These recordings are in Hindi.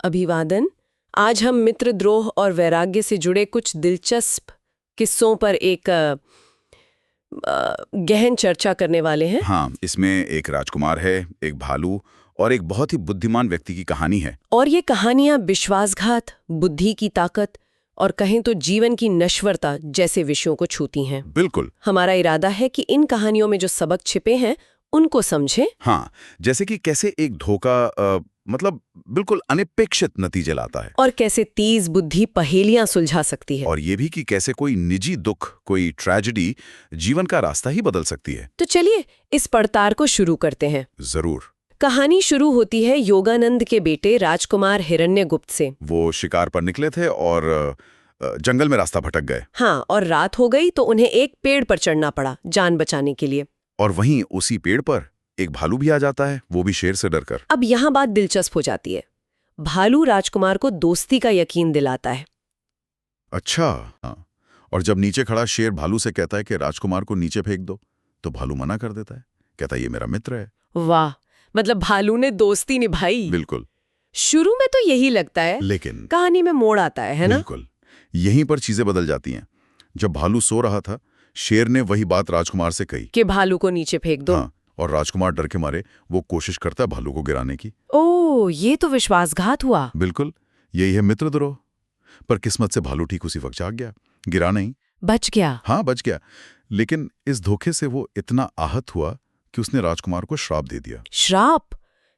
अभिवादन। आज हम मित्रद्रोह और वैराग्य से जुड़े कुछ दिलचस्प किस्सों पर एक गहन चर्चा करने वाले हैं। हाँ, इसमें एक राजकुमार है, एक भालू और एक बहुत ही बुद्धिमान व्यक्ति की कहानी है। और ये कहानियां विश्वासघात, बुद्धि की ताकत और कहें तो जीवन की नश्वरता जैसे विषयों को छूती हैं। बिल्कुल। हमारा इरादा है कि इन कहानियों में जो सबक छिपे हैं उनको समझें। हाँ, जैसे कि कैसे एक धोखा मतलब बिल्कुल अनपेक्षित नतीजे लाता है। और कैसे तेज बुद्धि पहेलियां सुलझा सकती है। और ये भी कि कैसे कोई निजी दुख, कोई ट्रेजेडी जीवन का रास्ता ही बदल सकती है। तो चलिए इस पड़ताल को शुरू करते हैं। जरूर। कहानी शुरू होती है योगानंद के बेटे राजकुमार हिरण्यगुप्त से। वो शिकार पर निकले थे और जंगल में रास्ता भटक गए। हाँ, और रात हो गई तो उन्हें एक पेड़ पर चढ़ना पड़ा जान बचाने के लिए। और वहीं उसी पेड़ पर एक भालू भी आ जाता है, वो भी शेर से डरकर। अब यहाँ बात दिलचस्प हो जाती है। भालू राजकुमार को दोस्ती का यकीन दिलाता है। अच्छा। हाँ। और जब नीचे खड़ा शेर भालू से कहता है कि राजकुमार को नीचे फेंक दो, तो भालू मना कर देता है, कहता है ये मेरा मित्र है। वाह, मतलब भालू ने दोस्ती निभाई। बिल्कुल। शुरू में तो यही लगता है, लेकिन कहानी में मोड़ आता है ना? बिल्कुल, यहीं पर चीजें बदल जाती हैं। जब भालू सो रहा था, शेर ने वही बात राजकुमार से कही कि भालू को नीचे फेंक दो। हाँ, और राजकुमार डर के मारे वो कोशिश करता है भालू को गिराने की। ओह, ये तो विश्वासघात हुआ। बिल्कुल, यही है मित्रद्रोह। पर किस्मत से भालू ठीक उसी वक्त जाग गया, गिरा नहीं। बच गया। हाँ, बच गया। लेकिन इस धोखे से वो इतना आहत हुआ कि उसने राजकुमार को श्राप दे दिया। श्राप?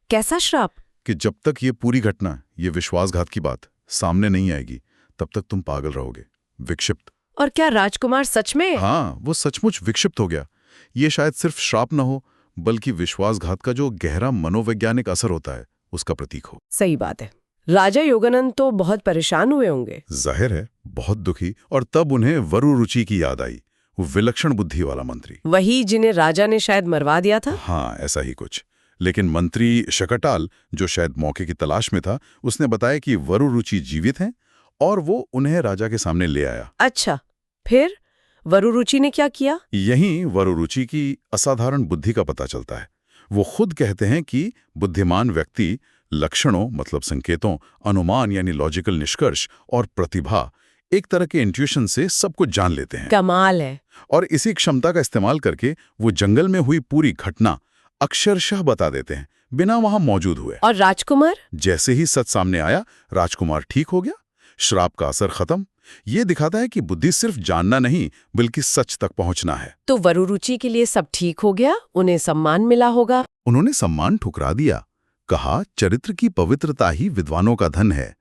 कैसा श्राप? कि जब तक ये पूरी घटना, ये विश्वासघात की बात सामने नहीं आएगी, तब तक तुम पागल रहोगे, विक्षिप्त। और क्या राजकुमार सच में? हाँ, वो सचमुच विक्षिप्त हो गया। ये शायद सिर्फ श्राप न हो, बल्कि विश्वासघात का जो गहरा मनोवैज्ञानिक असर होता है, उसका प्रतीक हो। सही बात है। राजा योगानंद तो बहुत परेशान हुए होंगे। जाहिर है, बहुत दुखी। और तब उन्हें वरुरुचि की याद आई, वो विलक्षण बुद्धि वाला मंत्री। वही जिन्हें राजा ने शायद मरवा दिया था। हाँ, ऐसा ही कुछ। लेकिन मंत्री शकटाल, जो शायद मौके की तलाश में था, उसने बताया कि वरुरुचि जीवित हैं और वो उन्हें राजा के सामने ले आया। अच्छा, फिर वरुरुचि ने क्या किया? यहीं वरुरुचि की असाधारण बुद्धि का पता चलता है। वो खुद कहते हैं कि बुद्धिमान व्यक्ति लक्षणों मतलब संकेतों, अनुमान यानी लॉजिकल निष्कर्ष और प्रतिभा, एक तरह के इंट्यूशन से सब कुछ जान लेते हैं। कमाल है। और इसी क्षमता का इस्तेमाल करके वो जंगल में हुई पूरी घटना अक्षरशः बता देते हैं, बिना वहां मौजूद हुए। और राजकुमार? जैसे ही सच सामने आया, राजकुमार ठीक हो गया, श्राप का असर खत्म। ये दिखाता है कि बुद्धि सिर्फ जानना नहीं, बल्कि सच तक पहुंचना है। तो वरुरुचि के लिए सब ठीक हो गया, उन्हें सम्मान मिला होगा। उन्होंने सम्मान ठुकरा दिया, कहा चरित्र की पवित्रता ही विद्वानों का धन है।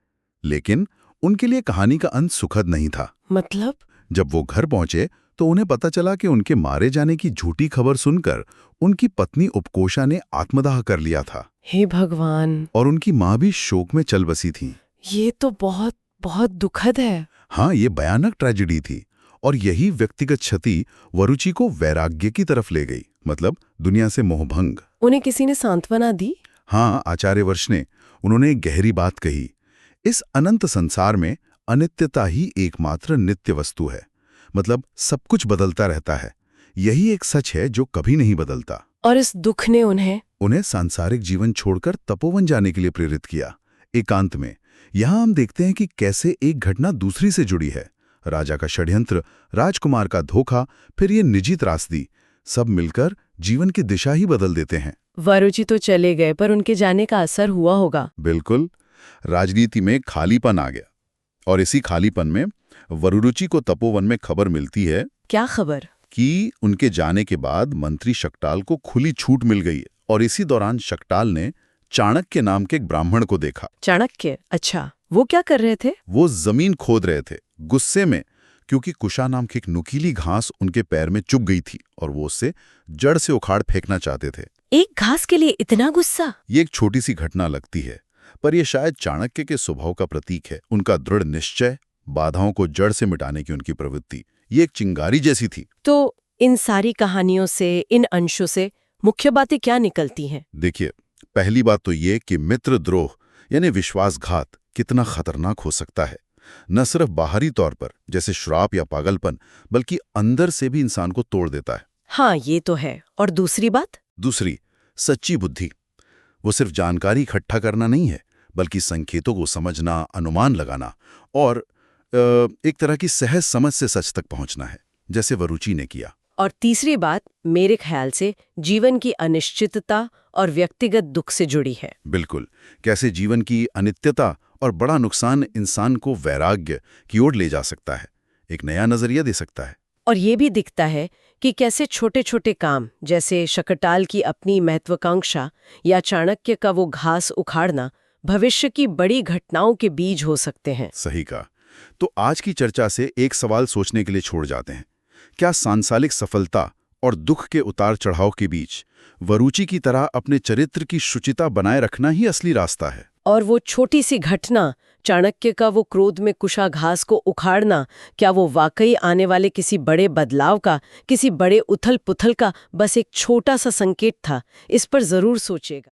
लेकिन उनके लिए कहानी का अंत सुखद नहीं था। मतलब? जब वो घर पहुंचे तो उन्हें पता चला कि उनके मारे जाने की झूठी खबर सुनकर उनकी पत्नी उपकोषा ने आत्मदाह कर लिया था। हे भगवान! और उनकी माँ भी शोक में चल बसी थी। ये तो बहुत बहुत दुखद है। हाँ, ये भयानक ट्रेजेडी थी। और यही व्यक्तिगत क्षति वरुचि को वैराग्य की तरफ ले गई, मतलब दुनिया से मोहभंग। उन्हें किसी ने सांत्वना दी? हाँ, आचार्य वर्ष ने। उन्होंने एक गहरी बात कही, इस अनंत संसार में अनित्यता ही एकमात्र नित्य वस्तु है। मतलब सब कुछ बदलता रहता है, यही एक सच है जो कभी नहीं बदलता। और इस दुख ने उन्हें सांसारिक जीवन छोड़कर तपोवन जाने के लिए प्रेरित किया, एकांत में। यहाँ हम देखते हैं कि कैसे एक घटना दूसरी से जुड़ी है। राजा का षड्यंत्र, राजकुमार का धोखा, फिर ये निजी त्रासदी, सब मिलकर जीवन की दिशा ही बदल देते हैं। वरुचि तो चले गए, पर उनके जाने का असर हुआ होगा। बिल्कुल। राजनीति में खालीपन आ गया, और इसी खालीपन में वरुरुचि को तपोवन में खबर मिलती है। क्या खबर? कि उनके जाने के बाद मंत्री शकटाल को खुली छूट मिल गई। और इसी दौरान शकटाल ने चाणक्य नाम के एक ब्राह्मण को देखा। चाणक्य? अच्छा, वो क्या कर रहे थे? वो जमीन खोद रहे थे, गुस्से में, क्योंकि कुशा नाम की एक नुकीली घास उनके पैर में चुभ गई थी और वो उससे जड़ से उखाड़ फेंकना चाहते थे। एक घास के लिए इतना गुस्सा? ये एक छोटी सी घटना लगती है, पर यह शायद चाणक्य के स्वभाव का प्रतीक है। उनका दृढ़ निश्चय, बाधाओं को जड़ से मिटाने की उनकी प्रवृत्ति, ये एक चिंगारी जैसी थी। तो इन सारी कहानियों से, इन अंशों से मुख्य बातें क्या निकलती हैं? देखिए, पहली बात तो ये कि मित्रद्रोह यानी विश्वासघात कितना खतरनाक हो सकता है। न सिर्फ बाहरी तौर पर जैसे श्राप या पागलपन, बल्कि अंदर से भी इंसान को तोड़ देता है। हाँ, ये तो है। और दूसरी बात? दूसरी, सच्ची बुद्धि। वो सिर्फ जानकारी इकट्ठा करना नहीं है, बल्कि संकेतों को समझना, अनुमान लगाना और एक तरह की सहज समझ से सच तक पहुंचना है, जैसे वरुचि ने किया। और तीसरी बात मेरे ख्याल से जीवन की अनिश्चितता और व्यक्तिगत दुख से जुड़ी है। बिल्कुल, कैसे जीवन की अनित्यता और बड़ा नुकसान इंसान को वैराग्य की ओर ले जा सकता है, एक नया नजरिया दे सकता है। और ये भी दिखता है कि कैसे छोटे छोटे काम जैसे शकटाल की अपनी महत्वाकांक्षा या चाणक्य का वो घास उखाड़ना भविष्य की बड़ी घटनाओं के बीज हो सकते हैं। सही कहा। तो आज की चर्चा से एक सवाल सोचने के लिए छोड़ जाते हैं। क्या सांसारिक सफलता और दुख के उतार चढ़ाव के बीच वरुचि की तरह अपने चरित्र की शुचिता बनाए रखना ही असली रास्ता है? और वो छोटी सी घटना, चाणक्य का वो क्रोध में कुशा घास को उखाड़ना, क्या वो वाकई आने वाले किसी बड़े बदलाव का, किसी बड़े उथल पुथल का बस एक छोटा सा संकेत था? इस पर जरूर सोचिएगा।